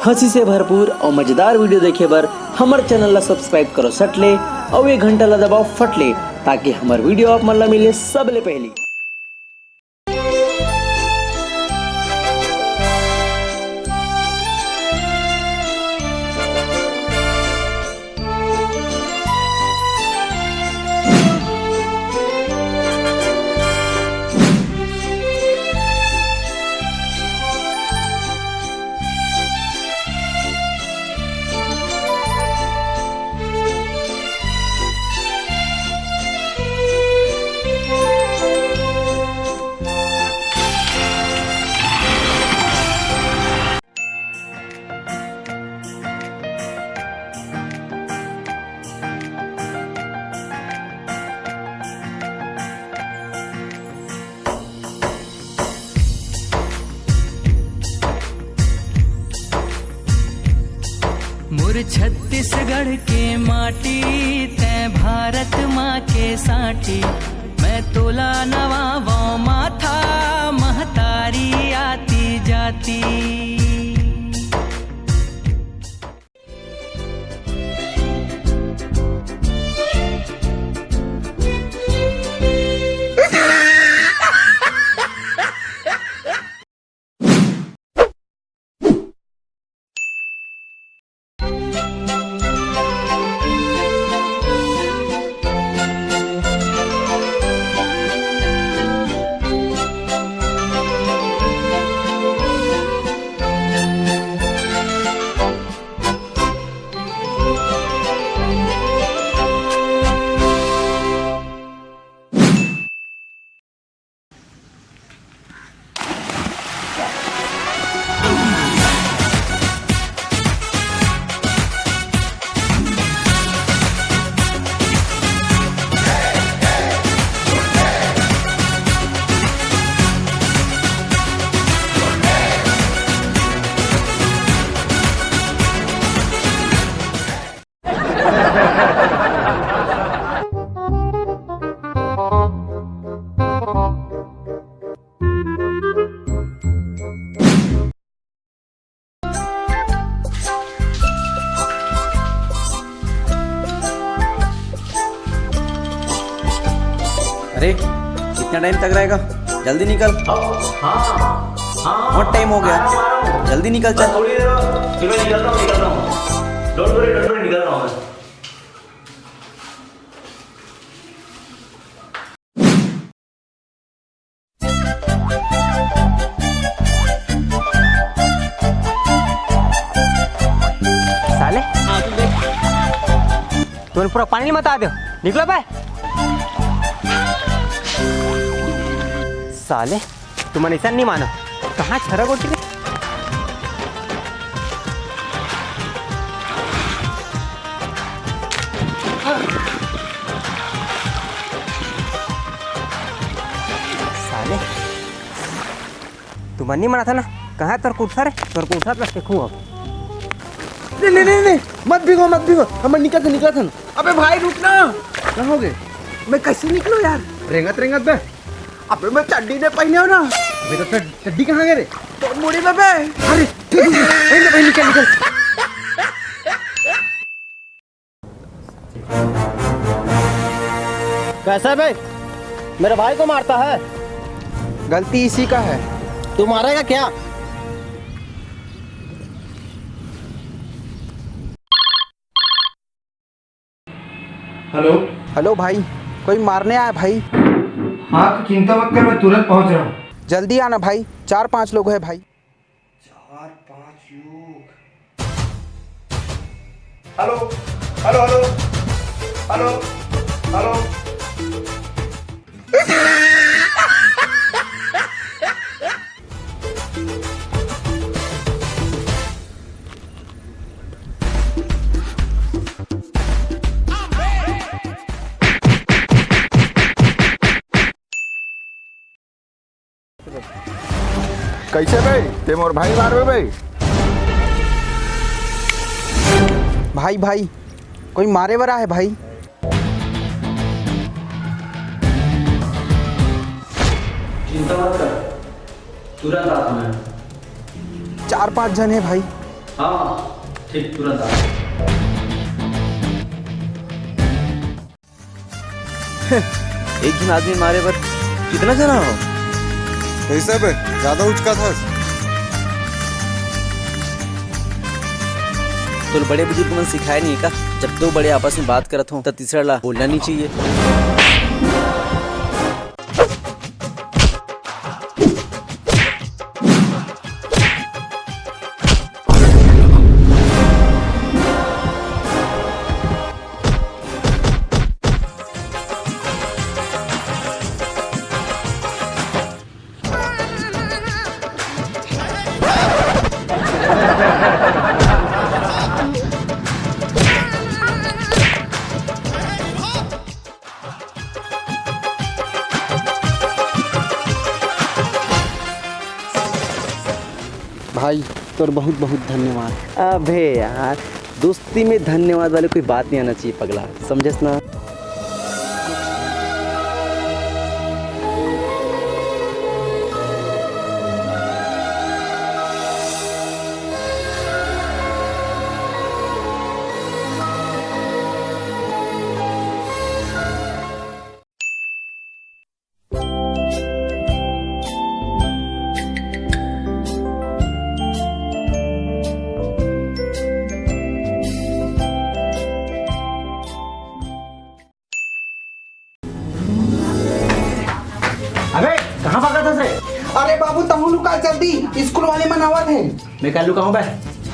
हंसी से भरपूर और मजेदार वीडियो देखे बर हमारे चैनल ला सब्सक्राइब करो सटले और ये घंटा ला दबाओ फटले ताकि हमारे वीडियो आप मन ला मिले सबले पहली। मोर छत्तीसगढ़ के माटी तै भारत माँ के साटी मैं तोला नवावो माथा महतारी आती जाती। अरे कितना टाइम तक रहेगा? जल्दी निकल। बहुत टाइम हो गया, जल्दी निकल चल। थोड़ी देर फिर मैं निकलता हूँ। डोंट वरी निकल रहा हूँ मैं। साले तुमने पूरा पानी मत आ दो, निकलो भाई। साले तुम ऐसा नहीं मानो, कहाँ छरक उठ गई। साले तुम नहीं माना था ना, कहाँ तोर कुर्सा रे, तोर कुर्सा पे फेंकूं अब। नहीं मत भीगो हम निकला था। अबे भाई रुकना, कहाँ हो गए? मैं कैसे निकलो यार? रेंगत बे। अबे मैं चड्डी ने पहने हो ना। अबे तो चड्डी कहाँ गए रे? तो मुड़ी में बे। अरे भाई निकल। कैसा भाई, मेरे भाई को मारता है? गलती इसी का है। तू मारेगा क्या? हेलो भाई, कोई मारने आया भाई? हाँ तो चिंता मत कर, मैं तुरंत पहुंच रहा हूँ। जल्दी आना भाई, 4-5 लोग हैं भाई। 4-5 लोग। हेलो। कैसे भाई? ते मोर भाई मारबे भाई? भाई कोई मारे वाला है भाई? चिंता मत कर, तुरंत आता मैं। 4-5 जन है भाई। हाँ ठीक तुरंत आ। एक दिन आदमी मारे पर कितना जना हो? कैसे बे ज्यादा उचका था? तो बड़े बुजुर्ग मन सिखाया नहीं का जब दो बड़े आपस में बात करत हो तो तीसरा ला बोलना नहीं चाहिए। भाई तोर बहुत बहुत धन्यवाद। अबे यार दोस्ती में धन्यवाद वाले कोई बात नहीं आना चाहिए पगला, समझस ना? अबे कहाँ भागा था से? अरे बाबू तमु लुका जल्दी, स्कूल वाले मनावत है। मैं कल लुका हूँ बे।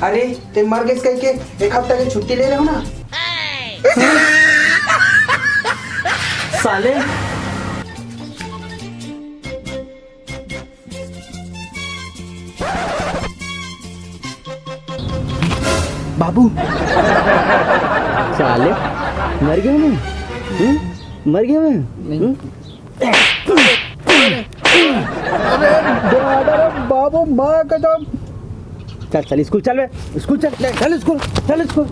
अरे ते मर गए कह के एक हफ्ता की छुट्टी ले रहे हो ना। साले बाबू साले मर गया मैं? मर गया मैं? बाबू माँ कसम। चल चल स्कूल चल बे, स्कूल चल चल स्कूल चल स्कूल।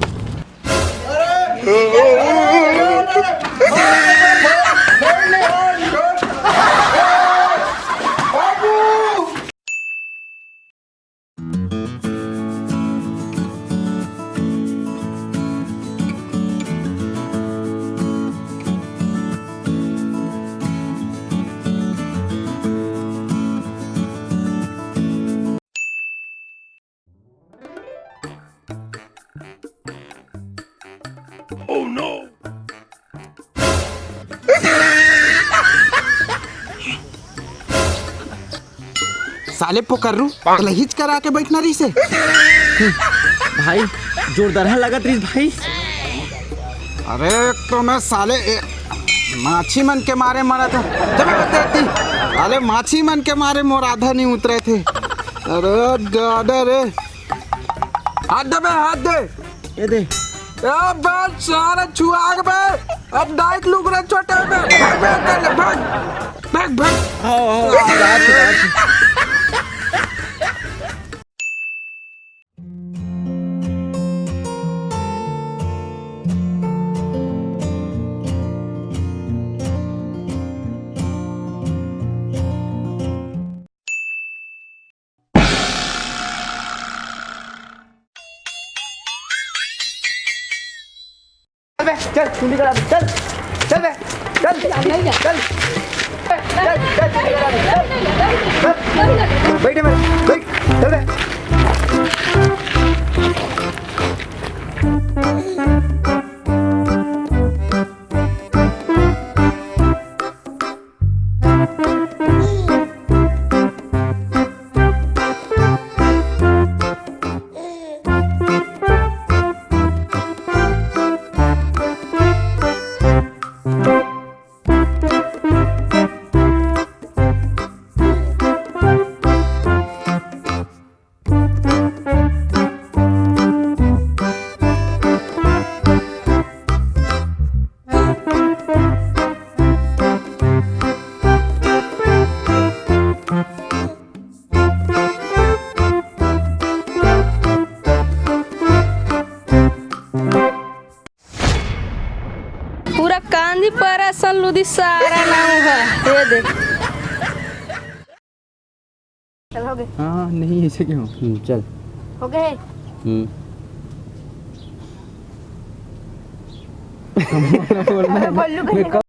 साले पोकर्रू लहिच करा के बैठना रही से। भाई जोरदार लगा त्रिस भाई। अरे तो मैं साले माछी मन के मारे मरा था जब मैं बताती। साले माछी मन के मारे मोर आधा नहीं उतरे थे। अरे दादा रे, हाथ दे बे, हाथ दे। ये दे अब सारा छुआ के बे, अब डाइट लुक रहे छोटे में। भाग भाग भाग भाग। चल कुंडी करा चल चल बे चल चल चल बैठे बैठ चल बे। पूरा कांदी पर सन लुदी सारा नाम है। ये दे चल हो गए। हाँ नहीं ऐसे क्यों? चल हो गए। बोललो